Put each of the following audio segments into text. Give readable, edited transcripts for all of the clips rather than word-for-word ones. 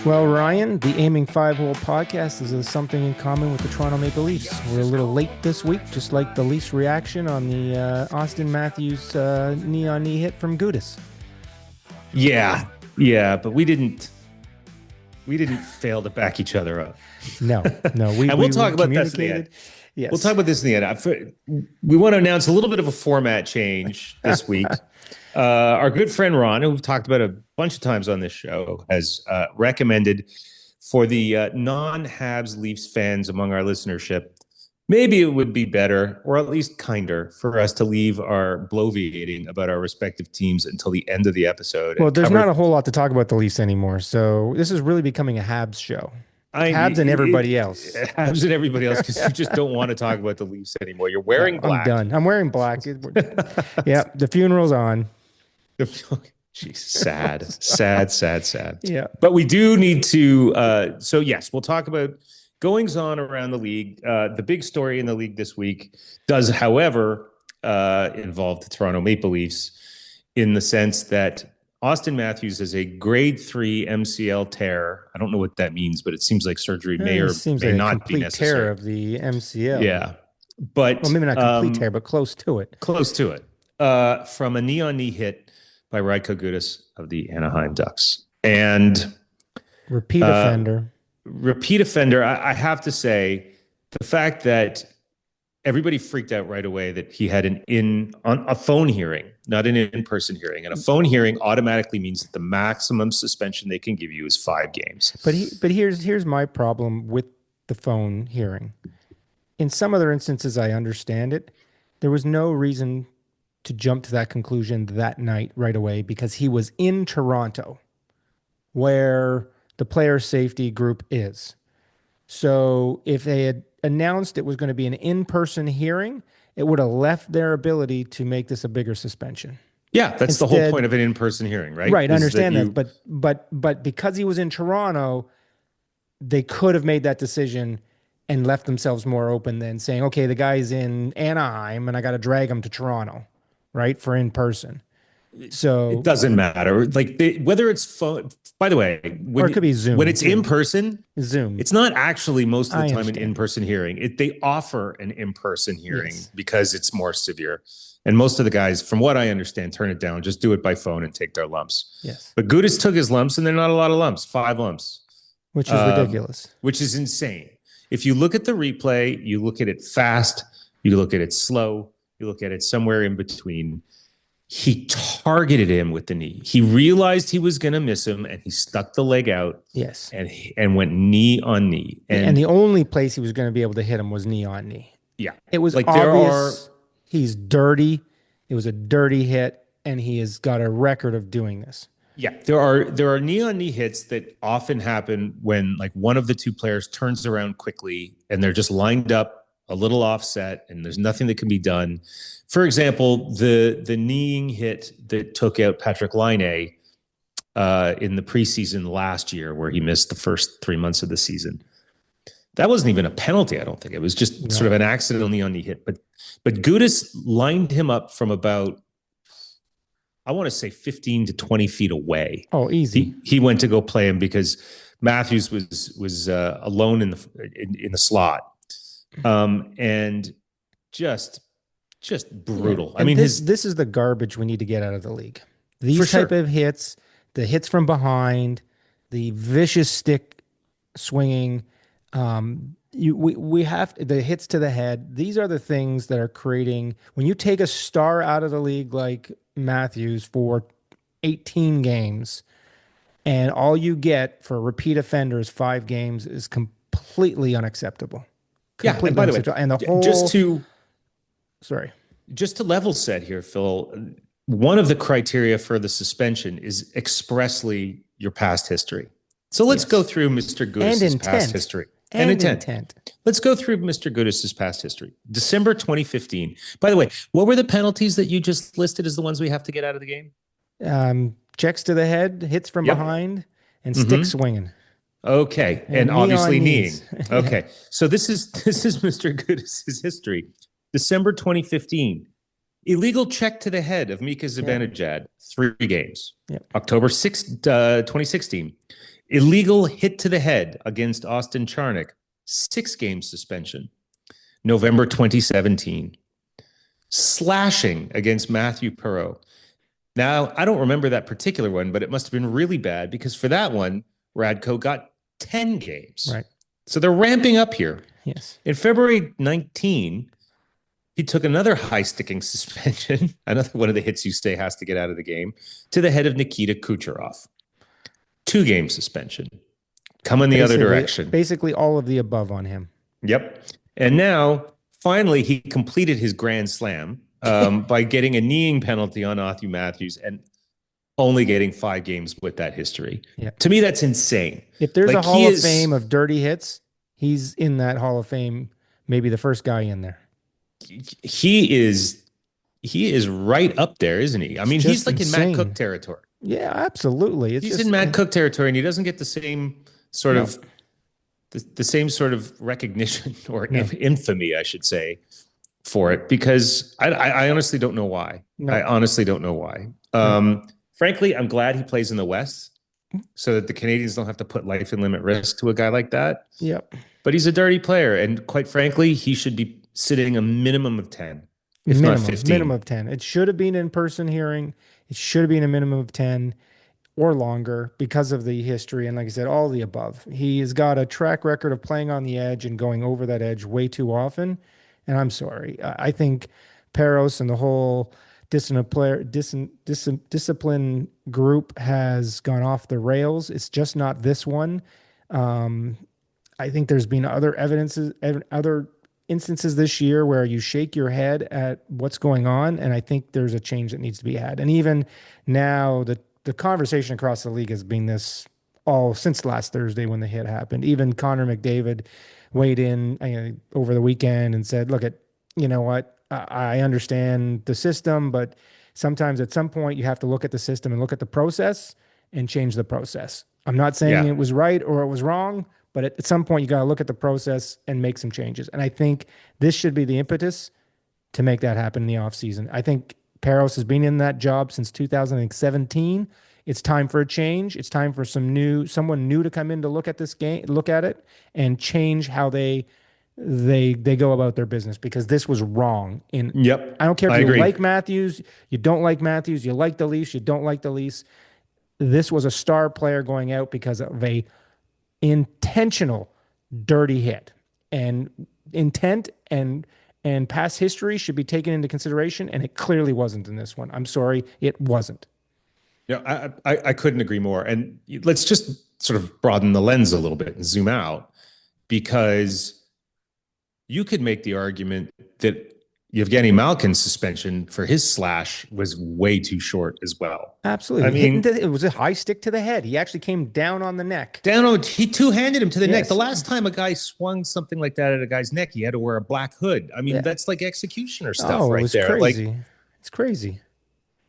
Well, Ryan, the Aiming Five-Hole podcast is something in common with the Toronto Maple Leafs. We're a little late this week, just like the Leafs' reaction on the Austin Matthews knee-on-knee hit from Gudas. Yeah, but we didn't fail to back each other up. No. We'll talk about this in the end. Yes. We'll talk about this in the end. We want to announce a little bit of a format change this week. Our good friend Ron, who we've talked about a bunch of times on this show, has recommended for the non-Habs Leafs fans among our listenership, maybe it would be better, or at least kinder, for us to leave our bloviating about our respective teams until the end of the episode. Well, there's not a whole lot to talk about the Leafs anymore, so this is really becoming a Habs show. Habs and everybody else. Habs and everybody else, because you just don't want to talk about the Leafs anymore. You're wearing black. I'm done. I'm wearing black. Yeah, the funeral's on. Jeez, sad. Yeah. But we do need to, so yes, we'll talk about goings on around the league. The big story in the league this week does, however, involve the Toronto Maple Leafs in the sense that Austin Matthews has a grade 3 MCL tear. I don't know what that means, but it seems like surgery may or may not be necessary. Tear of the MCL. Yeah. But maybe not complete tear, but close to it. From a knee-on-knee hit by Gudas of the Anaheim Ducks. And repeat offender. I have to say, the fact that everybody freaked out right away that he had a phone hearing, not an in-person hearing. And a phone hearing automatically means that the maximum suspension they can give you is 5 games. But here's my problem with the phone hearing. In some other instances, I understand it. There was no reason to jump to that conclusion that night right away because he was in Toronto, where the player safety group is. So if they had announced it was going to be an in-person hearing, it would have left their ability to make this a bigger suspension. Yeah, that's the whole point of an in-person hearing, right? Right, I understand that. But because he was in Toronto, they could have made that decision and left themselves more open than saying, okay, the guy's in Anaheim and I got to drag him to Toronto, right, for in-person. So it doesn't matter. Like whether it's phone, by the way, or it could be Zoom. When it's in person, Zoom. It's not actually most of the time an in-person hearing. They offer an in-person hearing because it's more severe. And most of the guys, from what I understand, turn it down. Just do it by phone and take their lumps. Yes. But Gudas took his lumps, and they're not a lot of lumps. 5 lumps, which is ridiculous. Which is insane. If you look at the replay, you look at it fast, you look at it slow, you look at it somewhere in between. He targeted him with the knee. He realized he was going to miss him, and he stuck the leg out. Yes, and went knee on knee. And the only place he was going to be able to hit him was knee on knee. Yeah, it was like obvious. He's dirty. It was a dirty hit, and he has got a record of doing this. Yeah, there are knee on knee hits that often happen when like one of the two players turns around quickly, and they're just lined up a little offset, and there's nothing that can be done. For example, the kneeing hit that took out Patrick Laine in the preseason last year, where he missed the first 3 months of the season. That wasn't even a penalty, I don't think. It was just sort of an accidental knee-on-knee hit. But Gudas lined him up from about, I want to say 15 to 20 feet away. Oh, easy. He went to go play him because Matthews was alone in the slot. And just brutal. Yeah. I mean, this is the garbage we need to get out of the league. These type of hits, the hits from behind, the vicious stick swinging, we have the hits to the head. These are the things that are creating, when you take a star out of the league like Matthews for 18 games, and all you get for repeat offenders 5 games is completely unacceptable. Yeah, and by the way, and the whole just to level set here, Phil, one of the criteria for the suspension is expressly your past history. So let's go through Mr. Gudas' past history. And intent. Let's go through Mr. Gudas' past history. December 2015. By the way, what were the penalties that you just listed as the ones we have to get out of the game? Checks to the head, hits from behind, and stick swinging. Okay, and obviously kneeing. Okay, so this is Mr. Gudas' history. December 2015, illegal check to the head of Mika Zibanejad, 3 games. Yep. October 6th, 2016, Illegal hit to the head against Austin Charnick, 6-game suspension. November 2017. Slashing against Matthew Perreault. Now, I don't remember that particular one, but it must have been really bad because for that one, Radko got 10 games. Right. So they're ramping up here. Yes. In February 19, he took another high-sticking suspension, another one of the hits you say has to get out of the game, to the head of Nikita Kucherov. 2-game suspension. Coming the other direction. Basically all of the above on him. Yep. And now, finally, he completed his grand slam by getting a kneeing penalty on Matthews and only getting 5 games with that history. Yeah. To me, that's insane. If there's a Hall of Fame of dirty hits, he's in that Hall of Fame, maybe the first guy in there. He is right up there, isn't he? I mean, he's like insane. In Matt Cook territory. Yeah, absolutely. He's in Matt Cook territory, and he doesn't get the same sort of the same sort of recognition or infamy, I should say, for it, because I honestly don't know why. No. I honestly don't know why. Frankly, I'm glad he plays in the West so that the Canadians don't have to put life and limb at risk to a guy like that. Yep. But he's a dirty player, and quite frankly, he should be sitting a minimum of 10, if not 15. Minimum of 10. It should have been in-person hearing. It should have been a minimum of 10 or longer because of the history. And like I said, all of the above. He has got a track record of playing on the edge and going over that edge way too often. And I'm sorry. I think Perreault and the whole discipline group has gone off the rails. It's just not this one. I think there's been other other instances this year where you shake your head at what's going on, and I think there's a change that needs to be had. And even now, the conversation across the league has been this all since last Thursday when the hit happened. Even Connor McDavid weighed in over the weekend and said, look, you know what, I understand the system, but sometimes at some point you have to look at the system and look at the process and change the process. I'm not saying it was right or it was wrong, but at some point you got to look at the process and make some changes. And I think this should be the impetus to make that happen in the offseason. I think Perreault has been in that job since 2017. It's time for a change. It's time for someone new to come in to look at this game, look at it, and change how they go about their business, because this was wrong. Yep. I don't care if you like Matthews, you don't like Matthews, you like the Leafs, you don't like the Leafs. This was a star player going out because of a intentional dirty hit, and intent and past history should be taken into consideration, and it clearly wasn't in this one. I'm sorry, it wasn't. Yeah, I couldn't agree more. And let's just sort of broaden the lens a little bit and zoom out, because you could make the argument that Yevgeny Malkin's suspension for his slash was way too short as well. Absolutely. I mean, it was a high stick to the head. He actually came down on the neck. He two-handed him to the neck. The last time a guy swung something like that at a guy's neck, he had to wear a black hood. I mean, that's like executioner stuff right there. Crazy. It's crazy.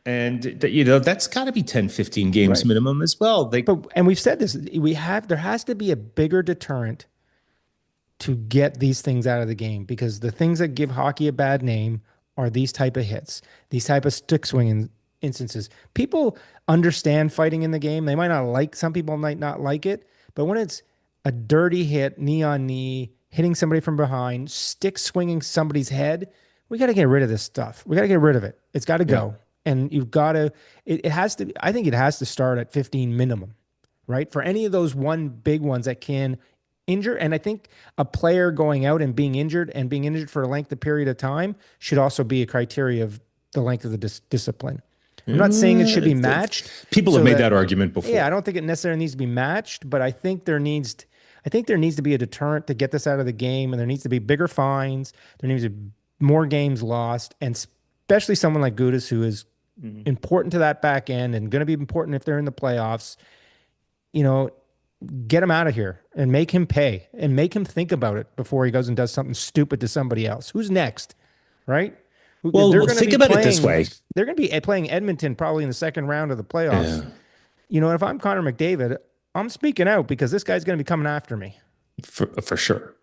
And that's got to be 10, 15 games minimum as well. And we've said this, there has to be a bigger deterrent to get these things out of the game, because the things that give hockey a bad name are these type of hits, these type of stick swinging instances. People understand fighting in the game. They might not some people might not like it, but when it's a dirty hit, knee on knee, hitting somebody from behind, stick swinging somebody's head, we got to get rid of this stuff. We got to get rid of it. It's got to go. And you've got to, it has to, I think it has to start at 15 minimum, right? For any of those big ones that can injure. And I think a player going out and being injured for a length of period of time should also be a criteria of the length of the discipline. I'm not saying it should be matched. People have made that argument before. Yeah, I don't think it necessarily needs to be matched, but I think there needs to be a deterrent to get this out of the game, and there needs to be bigger fines. There needs to be more games lost, and especially someone like Gudas, who is important to that back end and going to be important if they're in the playoffs. Get him out of here and make him pay and make him think about it before he goes and does something stupid to somebody else. Who's next, right? Well, think about it this way. They're going to be playing Edmonton probably in the second round of the playoffs. Yeah. If I'm Connor McDavid, I'm speaking out because this guy's going to be coming after me. For sure.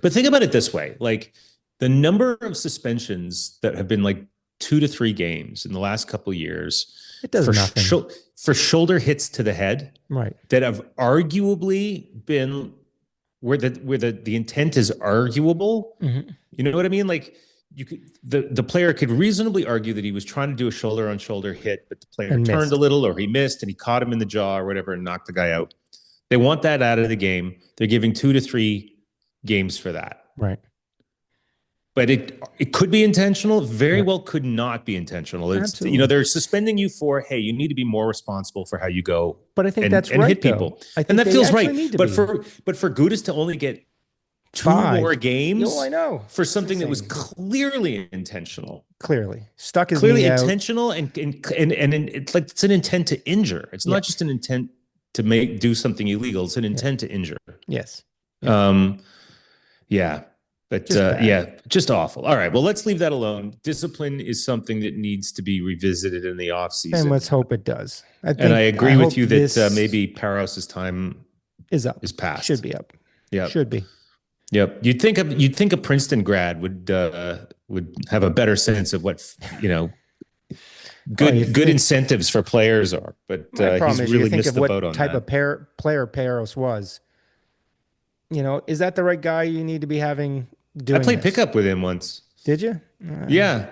But think about it this way. Like, the number of suspensions that have been like 2 to 3 games in the last couple of years It does nothing. For shoulder hits to the head, right, that have arguably been where the intent is arguable. Mm-hmm. You know what I mean? Like the player could reasonably argue that he was trying to do a shoulder on shoulder hit, but the player And turned missed. a little, or he missed and he caught him in the jaw or whatever and knocked the guy out. They want that out of the game. They're giving 2 to 3 games for that. Right. But it could be intentional. Very well could not be intentional. It's, Absolutely. they're suspending you for, hey, you need to be more responsible for how you go. But I think that's and right, hit people. And that feels right. But for Gudas to only get 2 more games, I know, for something that was clearly intentional, stuck his clearly knee out. intentional, and it's like it's an intent to injure. It's not just an intent to do something illegal. It's an intent to injure. Yes. Yeah. But just awful. All right. Well, let's leave that alone. Discipline is something that needs to be revisited in the offseason. And let's hope it does. I agree with you that maybe Parros' time is up. Is past. Should be up. Yeah. Should be. Yep. You'd think a Princeton grad would have a better sense of what, good incentives for players are. But he's really missed the boat on that. Type of player Parros was. Is that the right guy you need to be having? I played pickup with him once. Did you? Yeah.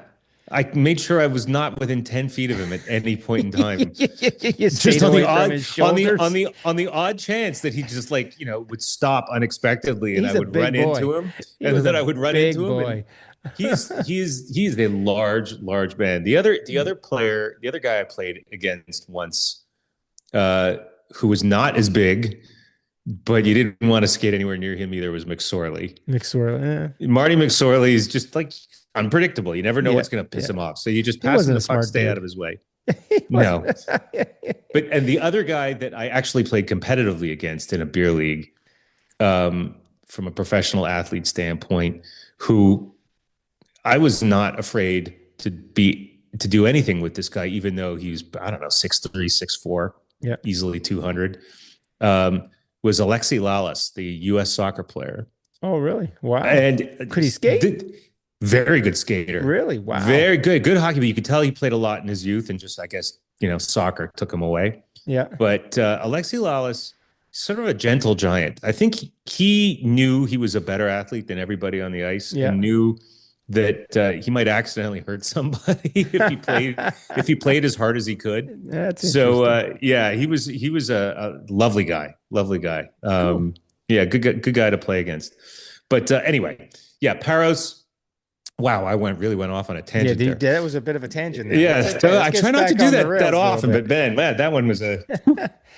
I made sure I was not within 10 feet of him at any point in time. Just on the odd chance that he just would stop unexpectedly and I would run into him. And then I would run into him. He's a large man. The other guy I played against once, who was not as big, but you didn't want to skate anywhere near him either, was McSorley. Marty McSorley is just unpredictable. You never know what's going to piss him off. So you just pass him the puck, stay out of his way. No. And the other guy that I actually played competitively against in a beer league, from a professional athlete standpoint, who I was not afraid to do anything with this guy, even though he was, 6'3", 6'4", easily 200. Was Alexi Lalas, the U.S. soccer player. Oh, really? Wow. And could he skate? Very good skater. Really? Wow. Very good. Good hockey, but you could tell he played a lot in his youth and just, I guess, soccer took him away. Yeah. But Alexi Lalas, sort of a gentle giant. I think he knew he was a better athlete than everybody on the ice and knew that he might accidentally hurt somebody if he played as hard as he could. That's so. He was a lovely guy. Cool. Good guy to play against. But anyway, Parros. Wow, I really went off on a tangent. Yeah, that was a bit of a tangent there. Yeah, I try not to do that often, but man, that one was a.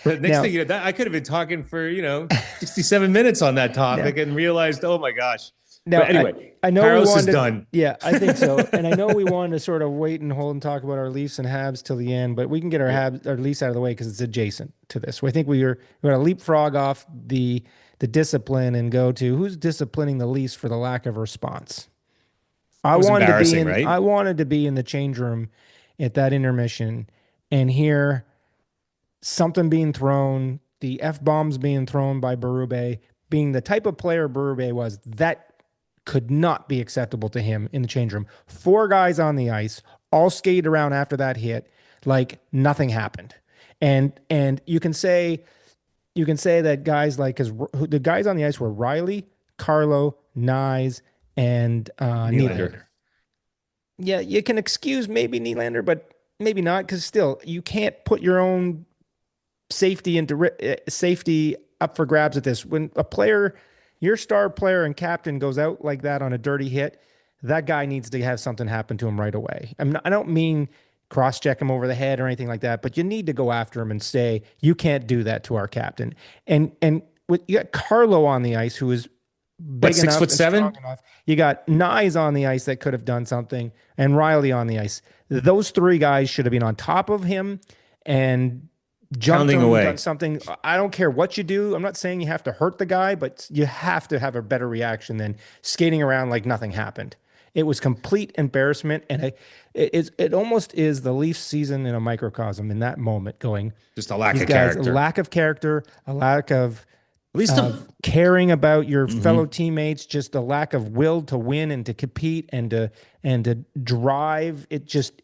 The next thing that I could have been talking for 67 minutes on that topic and realized, oh my gosh. Now, but anyway, I know Parros is done. Yeah, I think so. And I know we wanted to sort of wait and hold and talk about our Leafs and Habs till the end, but we can get our Leafs out of the way because it's adjacent to this. I think we're going to leapfrog off the discipline and go to who's disciplining the Leafs for the lack of response. I wanted to be in the change room at that intermission and hear something being thrown, the F-bombs being thrown by Berube, being the type of player Berube was, that could not be acceptable to him in the change room. 4 guys on the ice, all skated around after that hit, like nothing happened. And you can say that guys because the guys on the ice were Riley, Carlo, Nyes, and Nylander. Yeah, you can excuse maybe Nylander, but maybe not, because still you can't put your own safety up for grabs at this. When a player, your star player and captain, goes out like that on a dirty hit, that guy needs to have something happen to him right away. I don't mean cross-check him over the head or anything like that, but you need to go after him and say, you can't do that to our captain. And you got Carlo on the ice, who is big enough, 6'7". You got Nyes on the ice that could have done something, and Riley on the ice. Those 3 guys should have been on top of him and jumped him, done something. I don't care what you do. I'm not saying you have to hurt the guy, but you have to have a better reaction than skating around like nothing happened. It was complete embarrassment, and it almost is the Leafs season in a microcosm in that moment. Going just a lack of character, a lack of at least caring about your fellow teammates, just a lack of will to win and to compete and to drive. It just,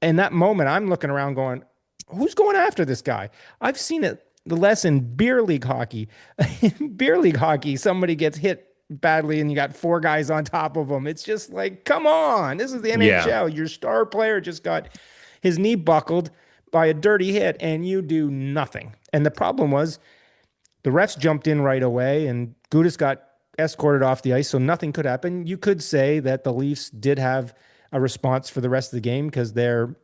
in that moment, I'm looking around going, Who's going after this guy? I've seen it less in beer league hockey. In beer league hockey, somebody gets hit badly and you got four guys on top of them. It's just like, come on, this is the Yeah. NHL. Your star player just got his knee buckled by a dirty hit and you do nothing. And the problem was the refs jumped in right away and Gudas got escorted off the ice, so nothing could happen. You could say that the Leafs did have a response for the rest of the game because their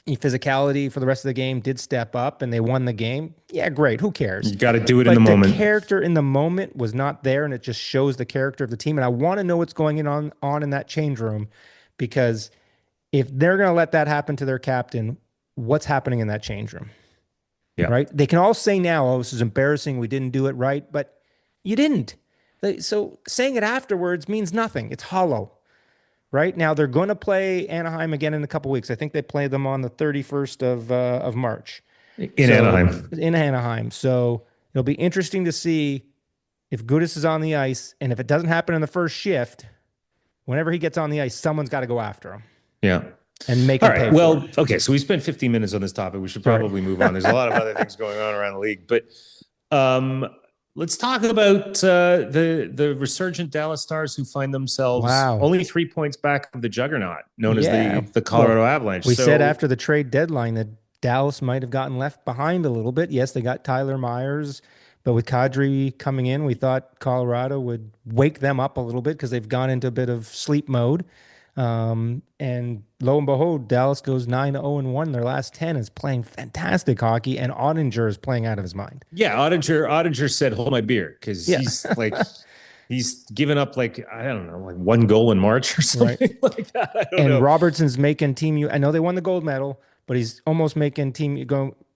physicality for the rest of the game did step up and they won the game. Yeah, great. Who cares? You got to do it in the But the moment. character in the moment was not there, and it just shows the character of the team. And I want to know what's going on in that change room, because if they're going to let that happen to their captain, what's happening in that change room? Yeah. Right? They can all say now, "Oh, this is embarrassing. We didn't do it right," but you didn't. So saying it afterwards means nothing. It's hollow. Right now, they're going to play Anaheim again in a couple weeks. I think they play them on the 31st of March In Anaheim. In Anaheim. So it'll be interesting to see if Gudas is on the ice, and if it doesn't happen in the first shift, whenever he gets on the ice, someone's got to go after him. Yeah. And make All him right. pay Well, for it. okay. So we spent 15 minutes on this topic. We should probably move on. There's a lot of other things going on around the league, but let's talk about the resurgent Dallas Stars, who find themselves only 3 points back of the juggernaut known as the Colorado Avalanche. We said after the trade deadline that Dallas might have gotten left behind a little bit. Yes, they got Tyler Myers, but with Kadri coming in, we thought Colorado would wake them up a little bit because they've gone into a bit of sleep mode. And lo and behold, Dallas goes 9-0-1 in their last 10, is playing fantastic hockey, and Ottinger is playing out of his mind. Yeah, Ottinger said, "Hold my beer," because he's like, he's given up like, I don't know, like 1 goal in March or something like that. I don't know. Robertson's making team. I know they won the gold medal, but he's almost making team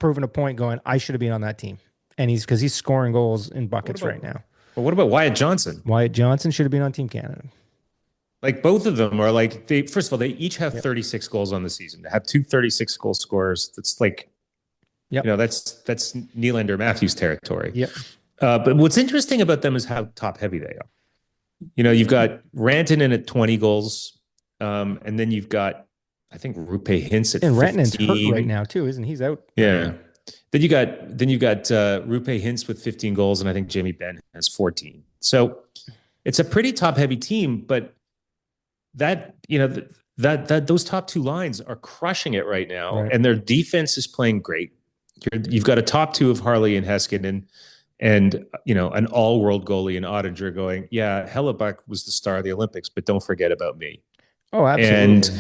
proving a point, going, I should have been on that team, and because he's scoring goals in buckets right now. But what about Wyatt Johnson? Wyatt Johnson should have been on Team Canada. Like, both of them are like, first of all, they each have 36 goals on the season. They have 2 36-goal scorers. That's like, that's Nylander Matthews territory. Yep. But what's interesting about them is how top heavy they are. You've got Rantanen at 20 goals. And then you've got, I think, Rupe Hintz at 15. And Rantanen's hurt right now too, isn't he? He's out. Yeah. Then you got Rupe Hintz with 15 goals, and I think Jamie Benn has 14. So it's a pretty top heavy team, but that those top 2 lines are crushing it right now, and their defense is playing great. You've got a top 2 of Harley and Heskin, and an all-world goalie in Ottinger going, yeah, Hellebuck was the star of the Olympics, but don't forget about me. Oh, absolutely.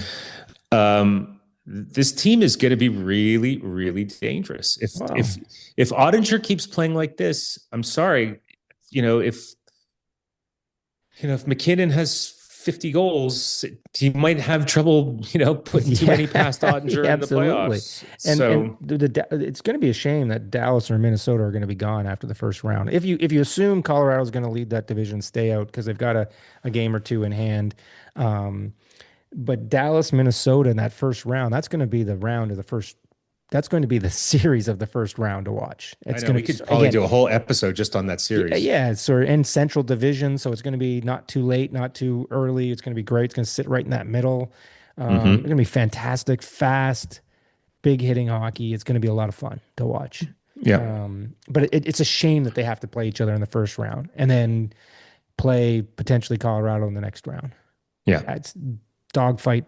And this team is going to be really, really dangerous if Ottinger keeps playing like this. I'm sorry, if McKinnon has 50 goals, he might have trouble, putting too many past Ottinger in the playoffs. And it's going to be a shame that Dallas or Minnesota are going to be gone after the first round. If you assume Colorado's going to lead that division, stay out because they've got a game or two in hand. But Dallas, Minnesota in that first round, that's going to be the round of the first. That's going to be the series of the first round to watch. We could probably do a whole episode just on that series. Yeah, it's sort of in Central Division, so it's going to be not too late, not too early. It's going to be great. It's going to sit right in that middle. It's going to be fantastic, fast, big hitting hockey. It's going to be a lot of fun to watch. Yeah. But it's a shame that they have to play each other in the first round and then play potentially Colorado in the next round. Yeah. It's dogfight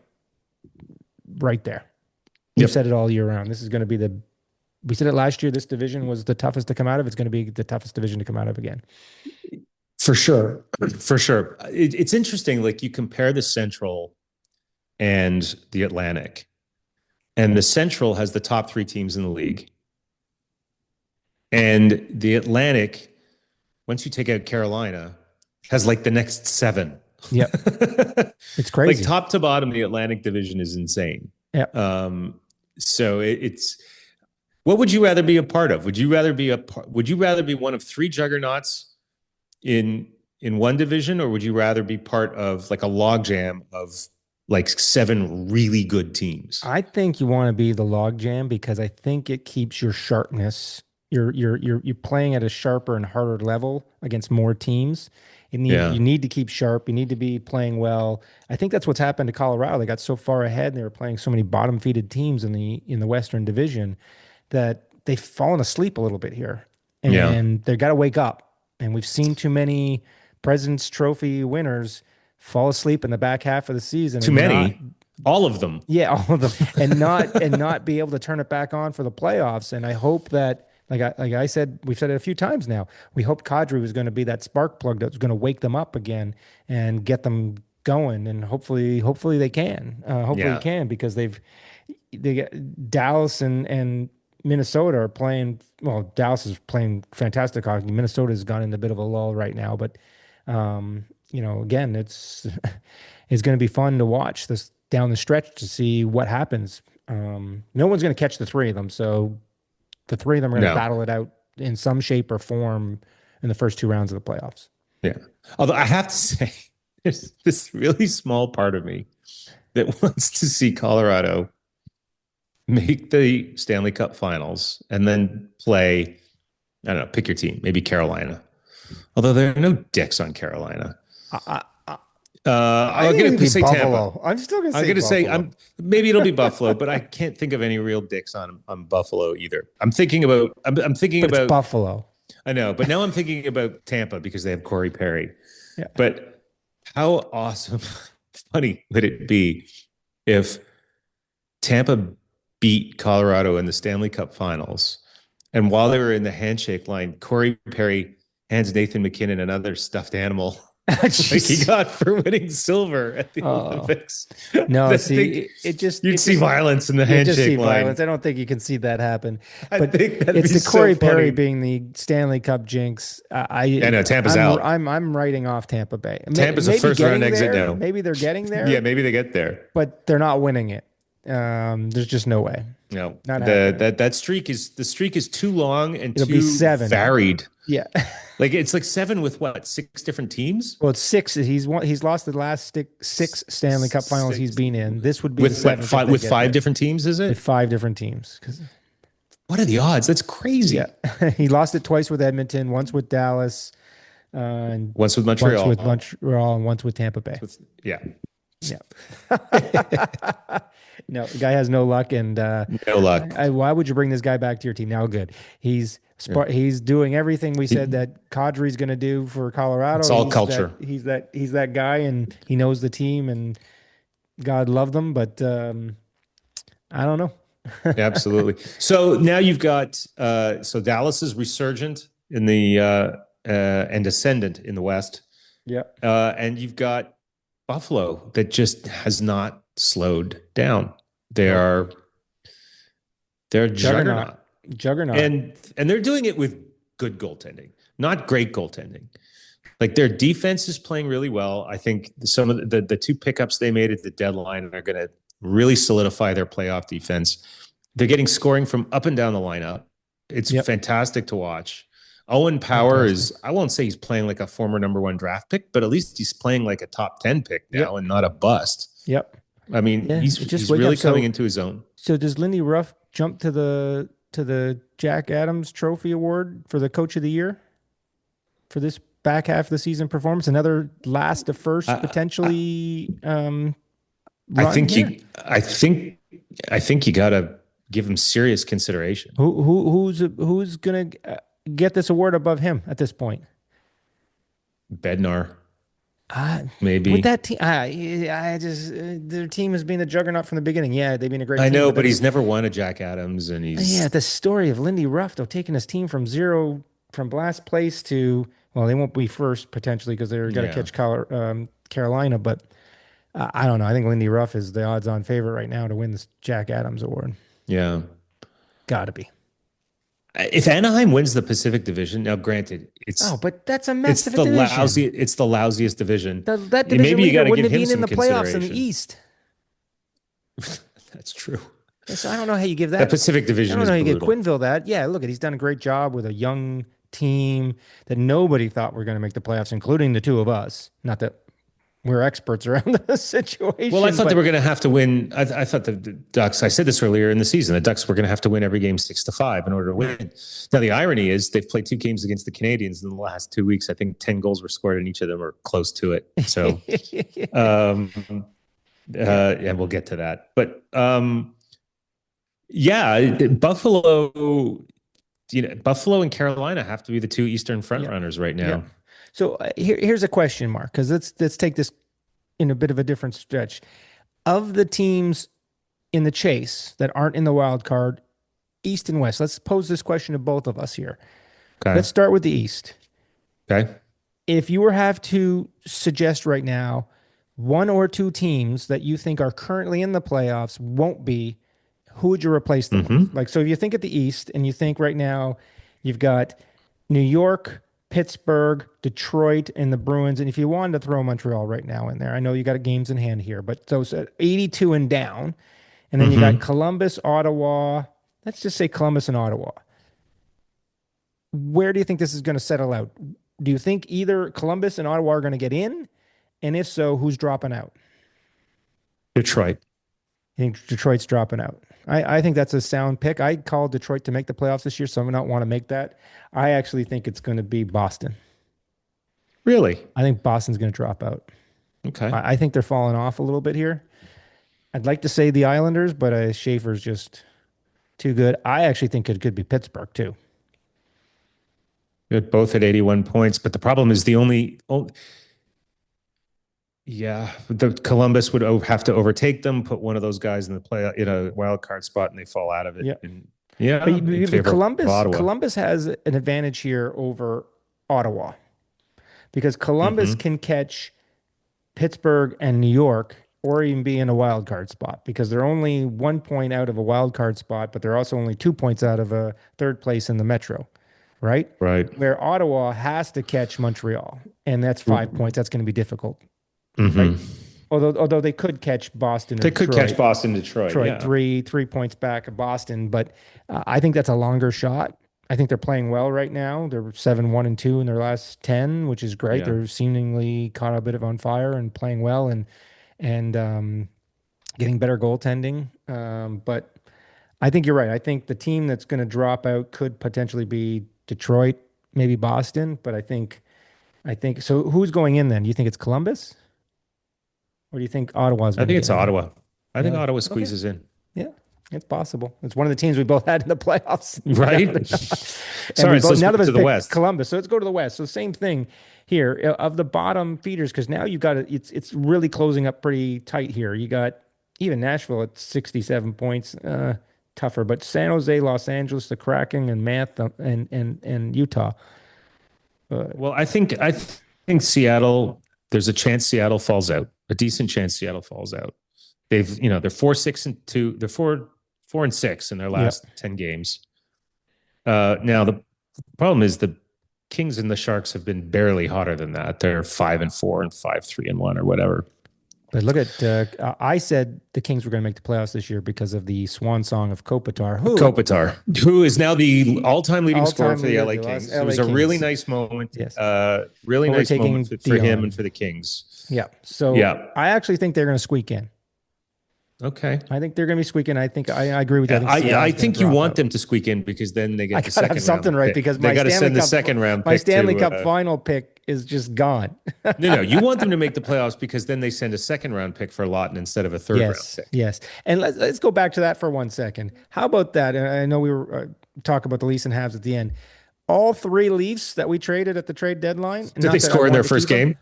right there. We've said it all year round. This is going to be we said it last year, this division was the toughest to come out of. It's going to be the toughest division to come out of again. For sure. For sure. It's interesting. Like, you compare the Central and the Atlantic, and the Central has the top 3 teams in the league. And the Atlantic, once you take out Carolina, has like the next 7. Yep. It's crazy. Like, top to bottom, the Atlantic division is insane. Yeah. So it's, what would you rather be a part of? Would you rather be one of 3 juggernauts in one division, or would you rather be part of like a logjam of like 7 really good teams? I think you want to be the logjam because I think it keeps your sharpness, You're playing at a sharper and harder level against more teams. Yeah. You need to keep sharp. You need to be playing well. I think that's what's happened to Colorado. They got so far ahead, and they were playing so many bottom feeded teams in the Western Division that they've fallen asleep a little bit here, Yeah. and they've got to wake up. And we've seen too many President's Trophy winners fall asleep in the back half of the season. Too And not, many. All of them. yeah, all of them, and not be able to turn it back on for the playoffs. And I hope that, like I said, we've said it a few times now. We hoped Kadri was going to be that spark plug that was going to wake them up again and get them going. And hopefully they can. Hopefully Yeah. they can, because they get Dallas and Minnesota are playing. Well, Dallas is playing fantastic hockey. Minnesota has gone in a bit of a lull right now, but again, it's it's going to be fun to watch this down the stretch to see what happens. No one's going to catch the three of them, so the three of them are going to battle it out in some shape or form in the first two rounds of the playoffs. Yeah. Although I have to say, there's this really small part of me that wants to see Colorado make the Stanley Cup Finals and then play, I don't know, pick your team, maybe Carolina. Although there are no dicks on Carolina. I'm going to say Buffalo. Tampa. I'm still going to say I'm going to say Buffalo. maybe it'll be Buffalo, but I can't think of any real dicks on Buffalo either. I'm thinking about It's Buffalo. I know, but now I'm thinking about Tampa because they have Corey Perry. Yeah. But how awesome, funny would it be if Tampa beat Colorado in the Stanley Cup Finals, and while they were in the handshake line, Corey Perry hands Nathan McKinnon another stuffed animal like he got for winning silver at the Olympics. No, see, you'd see violence in the handshake line. Violence. I don't think you can see that happen. But I think it's the Corey Perry being the Stanley Cup jinx. I know Tampa's out. I'm writing off Tampa Bay. Tampa's a first round exit now. Maybe they're getting there. Yeah, maybe they get there, but they're not winning it. There's just no way. No, that streak is too long and it'll too be 7. varied. Yeah. Like it's like 7 with what, 6 different teams? Well, it's 6. He's lost the last 6 Stanley Cup Finals he's been in. This would be with the 7th with 5 different teams, is it? With 5 different teams. What are the odds? That's crazy. Yeah. He lost it twice with Edmonton, once with Dallas, and once with Montreal. Once with Montreal, and once with Tampa Bay. Yeah. No, the guy has no luck, and no luck. Why would you bring this guy back to your team? Now, good. He's doing everything we said that Kadri's going to do for Colorado. It's all culture. He's that guy, and he knows the team, and God love them. But I don't know. Absolutely. So now you've got so Dallas is resurgent in the and ascendant in the West. Yeah. And you've got Buffalo that just has not slowed down. They're juggernaut. And they're doing it with good goaltending, not great goaltending. Like their defense is playing really well. I think some of the 2 pickups they made at the deadline are going to really solidify their playoff defense. They're getting scoring from up and down the lineup. It's fantastic to watch. Owen Power I won't say he's playing like a former number 1 draft pick, but at least he's playing like a top 10 pick now and not a bust. Yep. I mean, he's really coming into his own. So does Lindy Ruff jump to the Jack Adams Trophy Award for the Coach of the Year for this back half of the season performance? Another last to first potentially. I think you got to give him serious consideration. Who's gonna get this award above him at this point? Bednar. Maybe with that team, I just their team has been a juggernaut from the beginning. Yeah, they've been a great team. I know, but he's never won a Jack Adams, and he's the story of Lindy Ruff though, taking his team from last place to, well, they won't be first potentially because they're going to catch Carolina, but I don't know. I think Lindy Ruff is the odds-on favorite right now to win this Jack Adams award. Yeah, got to be. If Anaheim wins the Pacific Division, now granted, but that's a massive division. It's the lousiest division. That division maybe you got to give him some in the playoffs in the East. That's true. So I don't know how you give that. The Pacific Division. I don't know how you give Quinville that. Yeah, look, he's done a great job with a young team that nobody thought were going to make the playoffs, including the 2 of us. Not that we're experts around the situation. Well, I thought they were going to have to win. I thought the Ducks, I said this earlier in the season, the Ducks were going to have to win every game 6-5 in order to win. Now, the irony is they've played 2 games against the Canadians in the last 2 weeks. I think 10 goals were scored in each of them or close to it. So, and we'll get to that. But Buffalo, Buffalo and Carolina have to be the 2 Eastern frontrunners right now. Yeah. So here's a question mark, because let's take this in a bit of a different stretch. Of the teams in the chase that aren't in the wild card, East and West, let's pose this question to both of us here. Okay. Let's start with the East. Okay. If you were have to suggest right now 1 or 2 teams that you think are currently in the playoffs won't be, who would you replace them with? Like, so if you think at the East and you think right now you've got New York, Pittsburgh, Detroit, and the Bruins. And if you wanted to throw Montreal right now in there, I know you got games in hand here, but those 82 and down. And then you got Columbus, Ottawa. Let's just say Columbus and Ottawa. Where do you think this is going to settle out? Do you think either Columbus and Ottawa are going to get in? And if so, who's dropping out? Detroit. I think Detroit's dropping out. I think that's a sound pick. I called Detroit to make the playoffs this year, so I don't want to make that. I actually think it's going to be Boston. Really? I think Boston's going to drop out. Okay. I think they're falling off a little bit here. I'd like to say the Islanders, but Schaefer's just too good. I actually think it could be Pittsburgh, too. They're both at 81 points, but the problem is the only the Columbus would have to overtake them, put one of those guys in a wild card spot, and they fall out of it. Yeah, but Columbus has an advantage here over Ottawa, because Columbus can catch Pittsburgh and New York, or even be in a wild card spot, because they're only 1 point out of a wild card spot, but they're also only 2 points out of a third place in the Metro. Right. Where Ottawa has to catch Montreal, and that's 5 points. That's going to be difficult. Right? Although they could catch Boston. They could catch Boston, Detroit. Yeah. 3 points back of Boston, but I think that's a longer shot. I think they're playing well right now. They're 7-1-2 in their last 10, which is great. Yeah. They're seemingly caught a bit of on fire and playing well and getting better goaltending. But I think you're right. I think the team that's going to drop out could potentially be Detroit, maybe Boston. But I think so. Who's going in then? Do you think it's Columbus? Or do you think Ottawa's? I think it's Ottawa. I think Ottawa squeezes in. Yeah, it's possible. It's one of the teams we both had in the playoffs. Right. Sorry, so none of us to the West. Columbus. So let's go to the West. So same thing here of the bottom feeders, because now you've got it's really closing up pretty tight here. You got even Nashville at 67 points, tougher, but San Jose, Los Angeles, the Kraken, and and Utah. Well, I think Seattle. There's a chance Seattle falls out. A decent chance Seattle falls out. They're 4-6-2. They're 4-6 in their last 10 games. Now the problem is the Kings and the Sharks have been barely hotter than that. They're 5-4 and 5-3-1 or whatever. But look at I said the Kings were going to make the playoffs this year because of the swan song of Kopitar. Who is now the all-time leading scorer for the LA Kings. It was a really nice moment. Yes. Really nice moment for Dionne. him and for the Kings. Yeah. So I actually think they're going to squeak in. Okay. I think they're going to be squeaking. I think I agree with you. I think you want them to them to because then they get the second round. Something right, because they got to send the second round pick. My Stanley Cup final pick is just gone. No, you want them to make the playoffs because then they send a second round pick for Lawton instead of a third round pick. Yes. And let's go back to that for 1 second. How about that? And I know we were talking about the Leafs and Habs at the end. All 3 Leafs that we traded at the trade deadline. Did they score in their first game?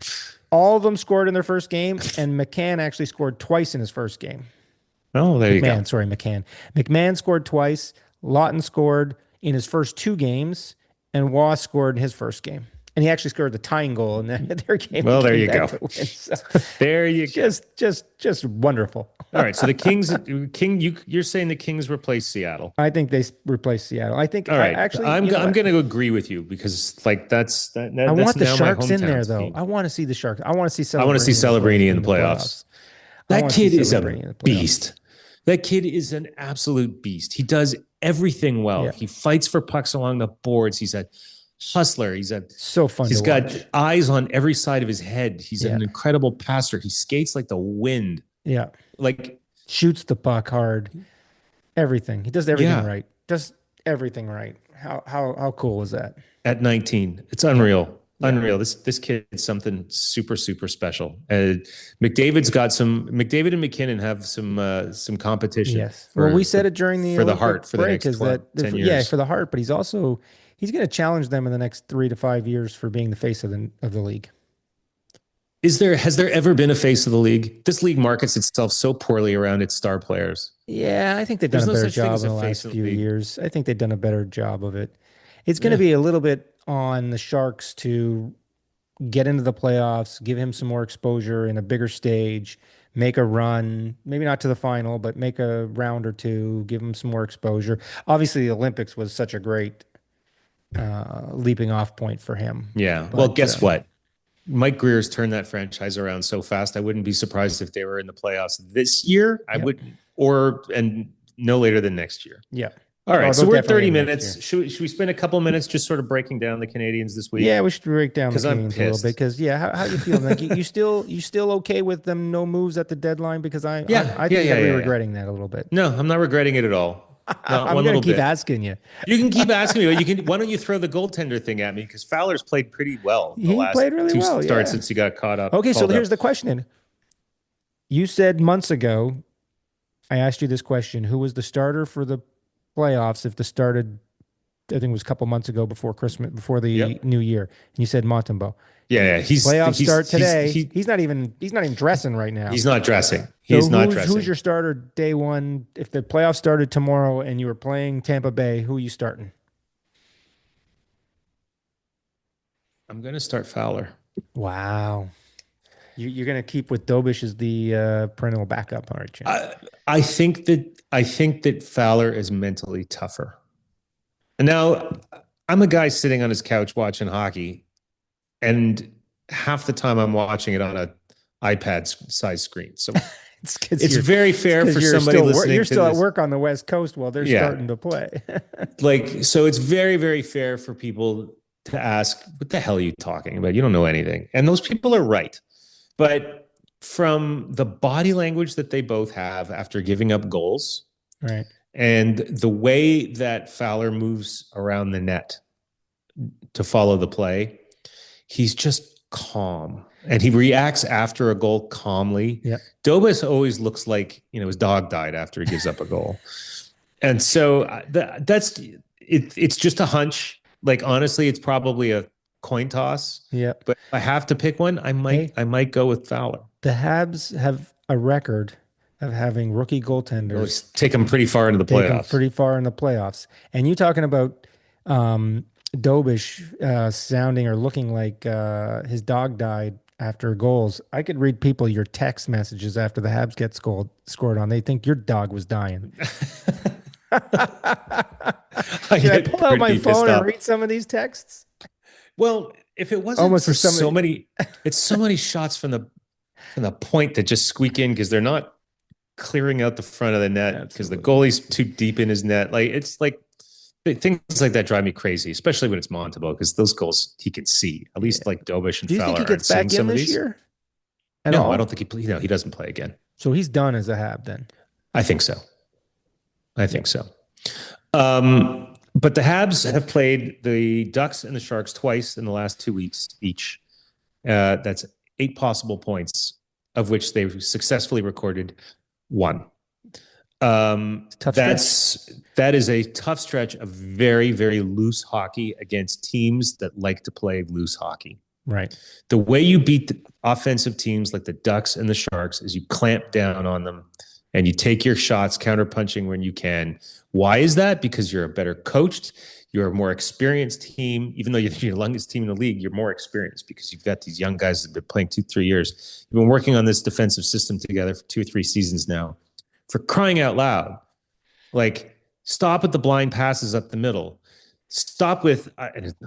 All of them scored in their first game, and McCann actually scored twice in his first game. Oh, there you go. McCann. McMahon scored twice. Lawton scored in his first 2 games, and Waugh scored in his first game. And he actually scored the tying goal in their game. Well, there you go. So, there you go. Just wonderful. All right. So the Kings, you're saying the Kings replace Seattle. I think they replace Seattle. I think. All right. I'm going to agree with you because that's I want the Sharks in there though. I want to see the Sharks. I want to see Celebrini in the playoffs. That kid is a beast. That kid is an absolute beast. He does everything well. Yeah. He fights for pucks along the boards. He's a hustler. So fun He's to got watch. eyes on every side of his head. He's Yeah. an incredible passer. He skates like the wind. Yeah. Like, Shoots the puck hard. Everything. He does everything yeah, right. Does everything right. How cool is that? at 19. It's Yeah. unreal. Yeah. Unreal. This kid's something super, super special. McDavid and McKinnon have some competition Yes. Well, we said for it during the for the Hart Olympic for the break next is that 10 yeah, years. for the Hart, but he's going to challenge them in the next 3 to 5 years for being the face of the league. Has there ever been a face of the league? This league markets itself so poorly around its star players. Yeah, I think they've done There's a no better such thing job as in a the face last of the few league. years. I think they've done a better job of it. It's going to Yeah. be a little bit on the Sharks to get into the playoffs, give him some more exposure in a bigger stage, make a run, maybe not to the final, but make a round or two, give him some more exposure. Obviously, the Olympics was such a great leaping off point for him. Yeah. Well, But guess what? Mike Greer's turned that franchise around so fast. I wouldn't be surprised if they were in the playoffs this year. I yep, wouldn't, and no later than next year. yeah. All right, Oh, so they'll we're at definitely 30 in next year. minutes. Should we spend a couple minutes just sort of breaking down the Canadians this week? Yeah, we should break down the Because I'm Canadians a little bit. pissed. Because yeah, how you feeling? Like you still okay with them no moves at the deadline? Because I Yeah, I yeah, think yeah, I'd be yeah, yeah. regretting that a little bit. No, I'm not regretting it at all. Not I'm one gonna little keep bit. asking you. You can keep asking me, but you can. Why don't you throw the goaltender thing at me? Because Fowler's played pretty well the He last played really two well. starts Yeah. since he got Okay, so called here's up. the question. You said months ago, I asked you this question: who was the starter for the playoffs if the started? I think it was a couple months ago before Christmas, before the Yep. New Year, and you said Montembeau. Yeah, yeah. Playoffs start today. He's not even dressing right now. He's not dressing. So He's not who's dressing. your starter day one? If the playoffs started tomorrow and you were playing Tampa Bay, who are you starting? I'm going to start Fowler. Wow. You're going to keep with Dobish as the perennial backup, aren't you? I think that Fowler is mentally tougher. And now I'm a guy sitting on his couch watching hockey, and half the time I'm watching it on a iPad size screen. So it's very fair for somebody listening. You're still at work on the West Coast while they're starting to play. So it's very, very fair for people to ask, what the hell are you talking about? You don't know anything. And those people are right. But from the body language that they both have after giving up goals, right, and the way that Fowler moves around the net to follow the play, he's just calm. And he reacts after a goal calmly. Yeah. Dobas always looks like, his dog died after he gives up a goal. And so it's just a hunch. Like, honestly, it's probably a coin toss. Yeah. But if I have to pick one, I might go with Fowler. The Habs have a record of having rookie goaltenders take them pretty far into the playoffs. And you talking about Dobish sounding or looking like his dog died after goals. I could read people your text messages after the Habs get scored on. They think your dog was dying. Can I pull out my phone and read some of these texts? Well, if it wasn't almost for so many shots from the point that just squeak in because they're not clearing out the front of the net because the goalie's too deep in his net. Like, it's like things like that drive me crazy, especially when it's Montembeau, because those goals he can see. At least like Dobish and Fowler. Do you think he gets back in this year? No, I don't think he doesn't play again. So he's done as a Hab then. I think so. But the Habs have played the Ducks and the Sharks twice in the last 2 weeks each. That's 8 possible points, of which they've successfully recorded 1. That is a tough stretch of very, very loose hockey against teams that like to play loose hockey. Right. The way you beat the offensive teams like the Ducks and the Sharks is you clamp down on them and you take your shots, counterpunching when you can. Why is that? Because you're a better coached, you're a more experienced team. Even though you're the youngest team in the league, you're more experienced because you've got these young guys that have been playing 2-3 years. You've been working on this defensive system together for 2 or 3 seasons now. For crying out loud, like, stop at the blind passes up the middle. Stop with,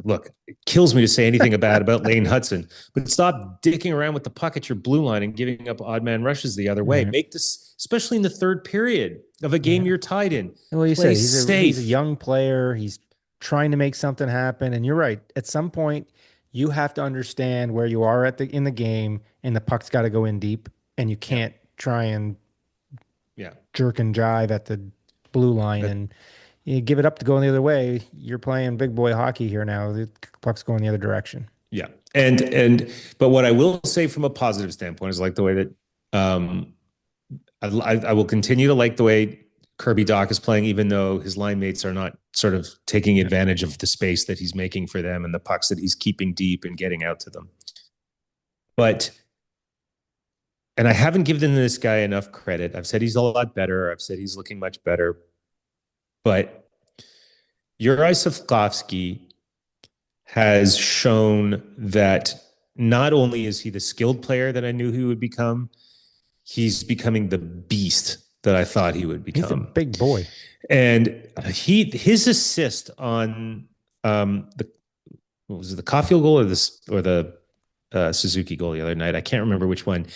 look, it kills me to say anything bad about Lane Hudson, but stop dicking around with the puck at your blue line and giving up odd man rushes the other way. Right. Make this, especially in the third period of a game you're tied in. Well, you say he's a young player. He's trying to make something happen. And you're right. At some point, you have to understand where you are in the game, and the puck's got to go in deep, and you Yeah. can't try and Yeah. jerk and jive at the blue line That, and you give it up to go the other way. You're playing big boy hockey here now. The puck's going the other direction. yeah. But what I will say from a positive standpoint is like the way that um, I will continue to like the way Kirby Doc is playing, even though his line mates are not sort of taking advantage of the space that he's making for them and the pucks that he's keeping deep and getting out to them. But, and I haven't given this guy enough credit. I've said he's a lot better. I've said he's looking much better. But Juraj Slafkovsky has shown that not only is he the skilled player that I knew he would become, he's becoming the beast that I thought he would become. He's a big boy. And his assist on the what was it, the Caulfield goal or the Suzuki goal the other night? I can't remember which one.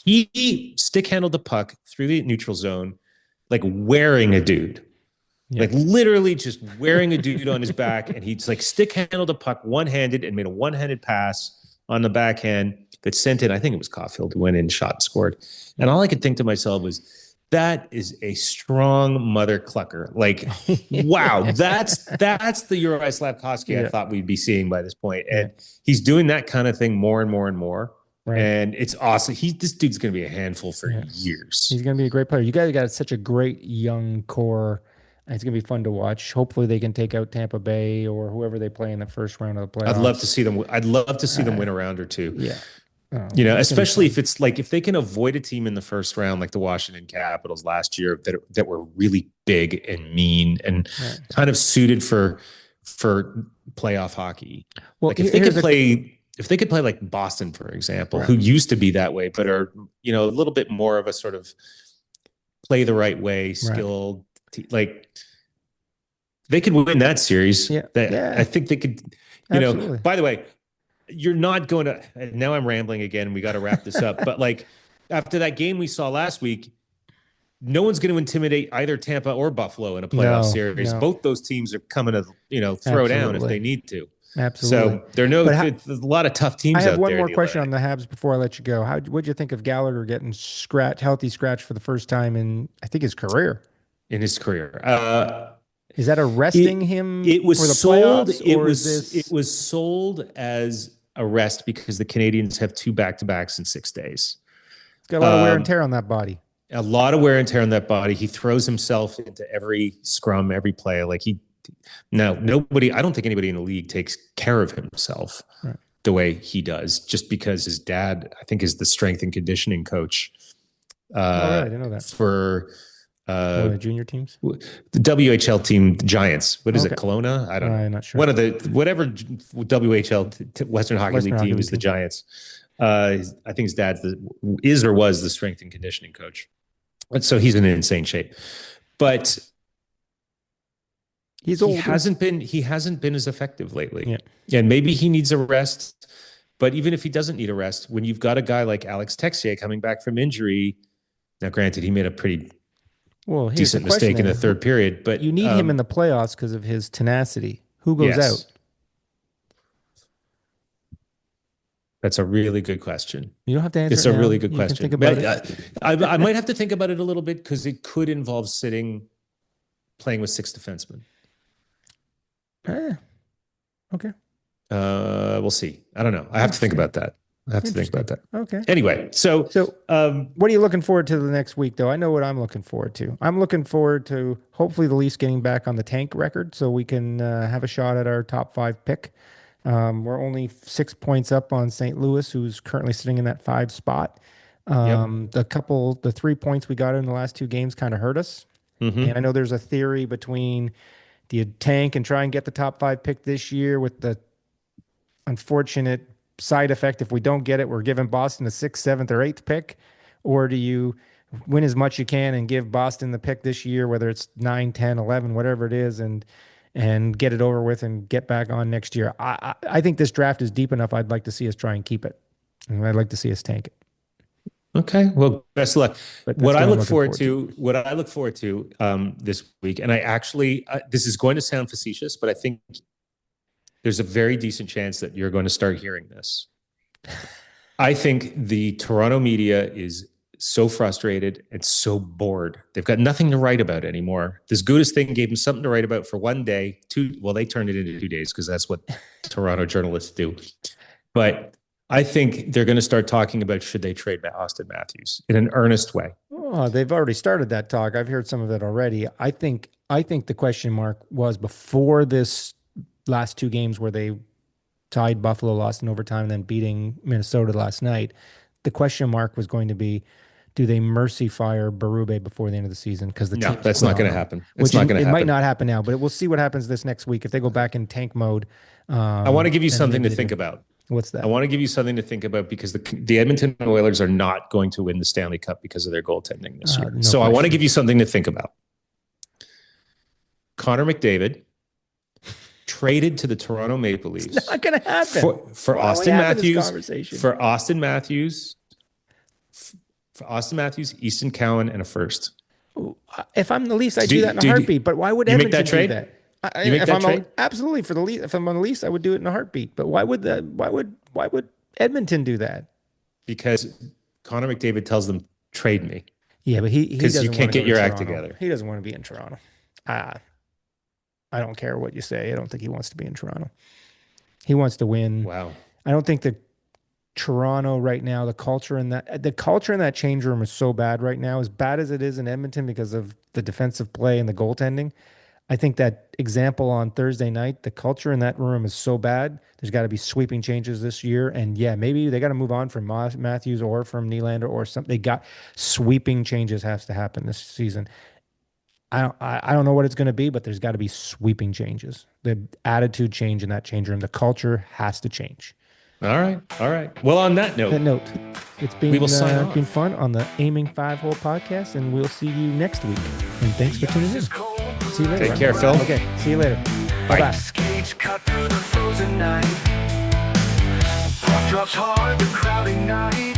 He stick handled the puck through the neutral zone, like wearing a dude. Yeah. Like literally just wearing a dude on his back, and he's like stick handled the puck one-handed and made a one-handed pass on the backhand that sent in. I think it was Caulfield who went in, shot, scored. And all I could think to myself was, that is a strong mother clucker. Like, wow, that's the Juraj Slafkovsky I thought we'd be seeing by this point. And he's doing that kind of thing more and more and more. Right. And it's awesome. This dude's going to be a handful for years. He's going to be a great player. You guys got such a great young core. It's going to be fun to watch. Hopefully they can take out Tampa Bay or whoever they play in the first round of the playoffs. I'd love to see them win a round or two. Yeah. Especially if it's like, if they can avoid a team in the first round, like the Washington Capitals last year that were really big and mean and kind of suited for playoff hockey. Well, like if they could play like Boston, for example, who used to be that way, but are, a little bit more of a sort of play the right way, skilled, like they could win that series. I think they could, by the way, you're not going to, now I'm rambling again. We got to wrap this up. But like after that game we saw last week, no one's going to intimidate either Tampa or Buffalo in a playoff series. No. Both those teams are coming to, throw down if they need to. Absolutely. So there's a lot of tough teams out there. I have one more question on the Habs before I let you go. What'd you think of Gallagher getting healthy scratch for the first time in, I think, his career? In his career. Is that arresting him it was for the sold, playoffs? It was sold as a rest because the Canadians have 2 back-to-backs in 6 days. It's got a lot of wear and tear on that body. A lot of wear and tear on that body. He throws himself into every scrum, every play. Like I don't think anybody in the league takes care of himself the way he does, just because his dad, I think, is the strength and conditioning coach. I didn't know that. For the junior teams, the WHL team, the Giants. What is it, Kelowna? I don't know. I'm not sure. One of the whatever WHL Western Hockey League team is the Giants. I think his dad was the strength and conditioning coach, and so he's in insane shape. But he's old. He hasn't been as effective lately, and maybe he needs a rest. But even if he doesn't need a rest, when you've got a guy like Alex Texier coming back from injury, now granted he made a pretty decent mistake in the third period, but you need him in the playoffs because of his tenacity. Who goes out? That's a really good question. You don't have to answer. It's a really good question. Think about it. I might have to think about it a little bit because it could involve playing with 6 defensemen. Okay. We'll see. I don't know. I have to think about that. Okay. Anyway, so what are you looking forward to the next week, though? I know what I'm looking forward to. I'm looking forward to hopefully the Leafs getting back on the tank record so we can have a shot at our top 5 pick. We're only 6 points up on St. Louis, who's currently sitting in that 5 spot. The 3 points we got in the last 2 games kind of hurt us. Mm-hmm. And I know there's a theory between do you tank and try and get the top 5 pick this year with the unfortunate side effect, if we don't get it, we're giving Boston the 6th, 7th, or 8th pick, or do you win as much you can and give Boston the pick this year, whether it's 9, 10, 11, whatever it is, and get it over with and get back on next year? I think this draft is deep enough. I'd like to see us try and keep it, and I'd like to see us tank it. Okay. Well, best of luck. But What I I'm look looking forward to, this week, and I actually, this is going to sound facetious, but I think there's a very decent chance that you're going to start hearing this. I think the Toronto media is so frustrated and so bored. They've got nothing to write about anymore. This Gudas thing gave them something to write about for one day. They turned it into 2 days because that's what Toronto journalists do. But I think they're going to start talking about should they trade Austin Matthews in an earnest way. Oh, they've already started that talk. I've heard some of it already. I think the question mark was before this last 2 games where they tied Buffalo, lost in overtime, and then beating Minnesota last night. The question mark was going to be, do they mercy fire Berube before the end of the season? Because that's not going to happen. It might not happen now, but we'll see what happens this next week if they go back in tank mode. I want to give you something to think about. What's that? I want to give you something to think about because the Edmonton Oilers are not going to win the Stanley Cup because of their goaltending this year. So I want to give you something to think about. Connor McDavid traded to the Toronto Maple Leafs. It's not going to happen for Austin Matthews, Easton Cowan, and a first. If I'm the Leafs, I'd do that in a heartbeat. But why would Edmonton make that trade? do that? You make that trade? Absolutely for the Leafs. If I'm on the Leafs, I would do it in a heartbeat. But why would Edmonton do that? Because Connor McDavid tells them trade me. Yeah, but he because you can't get your act together. He doesn't want to be in Toronto. I don't care what you say. I don't think he wants to be in Toronto. He wants to win. Wow. I don't think that Toronto right now, the culture in that change room is so bad right now, as bad as it is in Edmonton because of the defensive play and the goaltending. I think that example on Thursday night, the culture in that room is so bad. There's got to be sweeping changes this year. And yeah, maybe they got to move on from Matthews or from Nylander or something. They got sweeping changes has to happen this season. I don't know what it's going to be, but there's got to be sweeping changes. The attitude change in that change room. The culture has to change. All right. Well, on that note, it's been fun on the Aiming 5-Hole podcast, and we'll see you next week. And thanks for tuning in. See you later. Take care, Phil. Okay, see you later. Bye-bye. Skates cut through the frozen night. Puck drops hard, the crowding night.